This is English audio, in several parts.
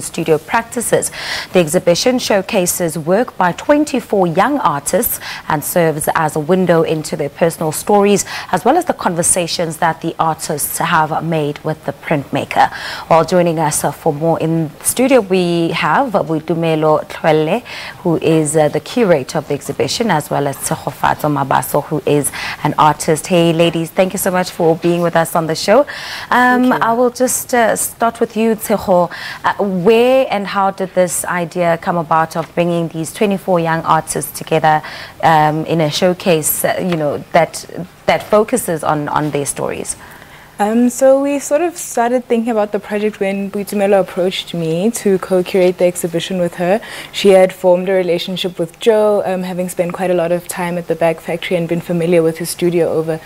Studio practices. The exhibition showcases work by 24 young artists and serves as a window into their personal stories as well as the conversations that the artists have made with the printmaker. While joining us for more in the studio, we have Boitumelo Tlhoaele, who is the curator of the exhibition, as well as Tshegogatsho Mabaso, who is an artist. Hey ladies, thank you so much for being with us on the show. I will just start with you, Tshegogatsho. Where and how did this idea come about of bringing these 24 young artists together in a showcase, that focuses on their stories? So we sort of started thinking about the project when Boitumelo approached me to co-curate the exhibition with her. She had formed a relationship with Joe, having spent quite a lot of time at the bag factory and been familiar with his studio over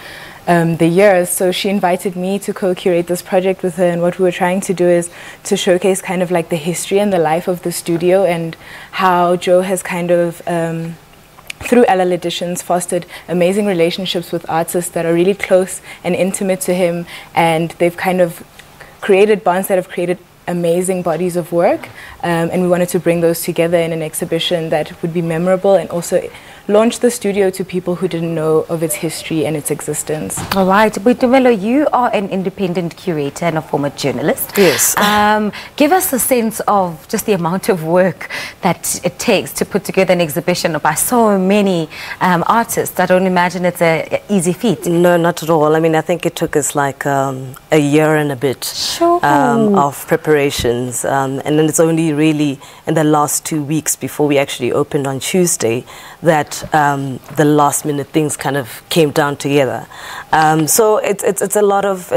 the years. So she invited me to co-curate this project with her, and what we were trying to do is to showcase kind of like the history and the life of the studio and how Joe has kind of through LL Editions fostered amazing relationships with artists that are really close and intimate to him, and they've kind of created bonds that have created amazing bodies of work, and we wanted to bring those together in an exhibition that would be memorable and also launch the studio to people who didn't know of its history and its existence. All right, Boitumelo, you are an independent curator and a former journalist. Yes. Give us a sense of just the amount of work that it takes to put together an exhibition by so many artists. I don't imagine it's an easy feat. No, not at all. I mean, I think it took us like a year and a bit of preparations, and then it's only really in the last 2 weeks before we actually opened on Tuesday that the last minute things kind of came down together. So it's a lot of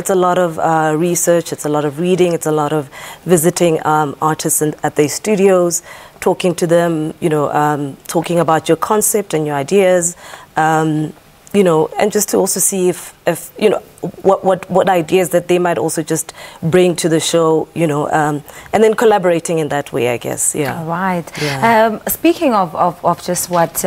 research, it's a lot of reading, it's a lot of visiting artists at their studios, talking to them, talking about your concept and your ideas, and just to also see if what ideas that they might also just bring to the show, and then collaborating in that way, I guess. Yeah. All right. Yeah. Speaking of just what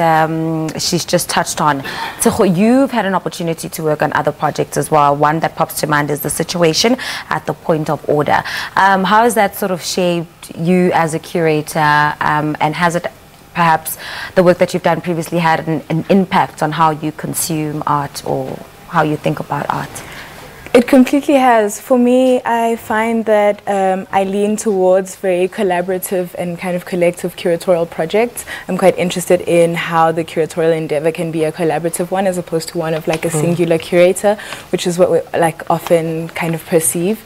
she's just touched on, Tshegogatsho, you've had an opportunity to work on other projects as well. One that pops to mind is The Situation at the Point of Order. How has that sort of shaped you as a curator, and has it perhaps the work that you've done previously had an impact on how you consume art or how you think about art? It completely has. For me, I find that I lean towards very collaborative and kind of collective curatorial projects. I'm quite interested in how the curatorial endeavor can be a collaborative one as opposed to one of like a singular curator, which is what we like often kind of perceive.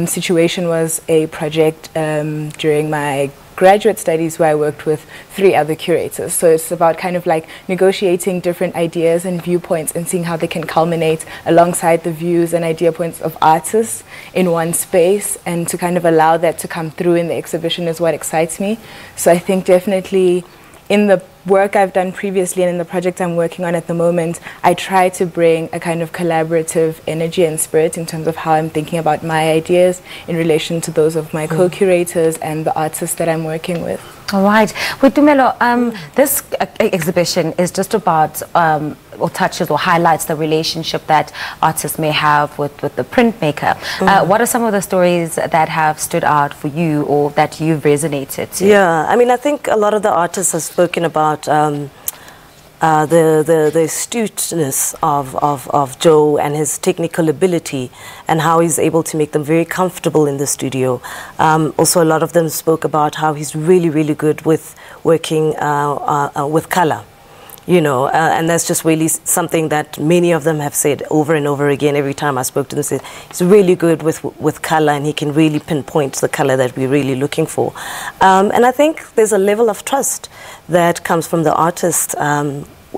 Situation was a project during my graduate studies where I worked with 3 other curators. So it's about kind of like negotiating different ideas and viewpoints and seeing how they can culminate alongside the views and idea points of artists in one space, and to kind of allow that to come through in the exhibition is what excites me. So I think definitely in the work I've done previously and in the project I'm working on at the moment, I try to bring a kind of collaborative energy and spirit in terms of how I'm thinking about my ideas in relation to those of my co-curators and the artists that I'm working with. All right. Boitumelo, this exhibition is just about, or touches or highlights the relationship that artists may have with the printmaker. What are some of the stories that have stood out for you or that you've resonated to? Yeah, I mean, I think a lot of the artists have spoken about the astuteness of Joe and his technical ability and how he's able to make them very comfortable in the studio. Also, a lot of them spoke about how he's really, really good with working with color. And that's just really something that many of them have said over and over again. Every time I spoke to them, said he's really good with color, and he can really pinpoint the color that we're really looking for. And I think there's a level of trust that comes from the artist,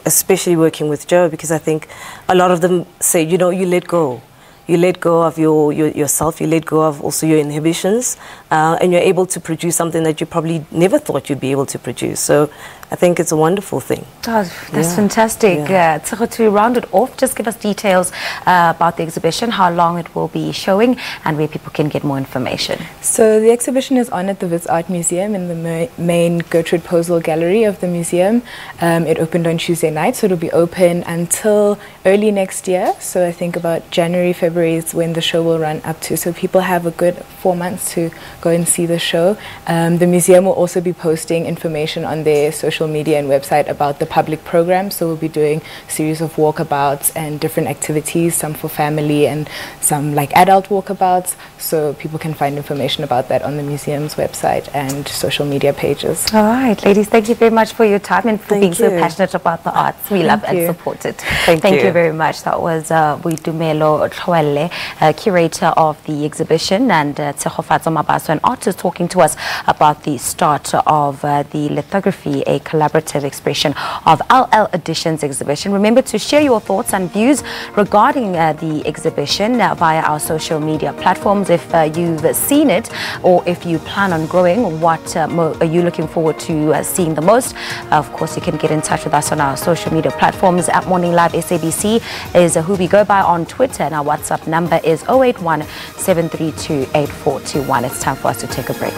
especially working with Joe, because I think a lot of them say, you let go. You let go of yourself, you let go of also your inhibitions, and you're able to produce something that you probably never thought you'd be able to produce. So I think it's a wonderful thing. Oh, that's fantastic. To round it off, just give us details about the exhibition, how long it will be showing, and where people can get more information. So the exhibition is on at the Wits Art Museum in the main Gertrude Posel gallery of the museum. It opened on Tuesday night, so it'll be open until early next year. So I think about January, February is when the show will run up to. So people have a good 4 months to go and see the show. The museum will also be posting information on their social media and website about the public program. So we'll be doing a series of walkabouts and different activities, some for family and some like adult walkabouts. So people can find information about that on the museum's website and social media pages. All right, ladies, thank you very much for your time and for being so passionate about the arts. We love and support it. Thank you very much. That was Boitumelo Tlhoaele, curator of the exhibition, and Tshegogatsho Mabaso, an artist, talking to us about the start of the lithography, a collaborative expression of LL Editions exhibition. Remember to share your thoughts and views regarding the exhibition via our social media platforms. If you've seen it or if you plan on growing, what are you looking forward to seeing the most? Of course, you can get in touch with us on our social media platforms. At Morning Live SABC is who we go by on Twitter, and our WhatsApp number is 081 732 8421. It's time for us to take a break.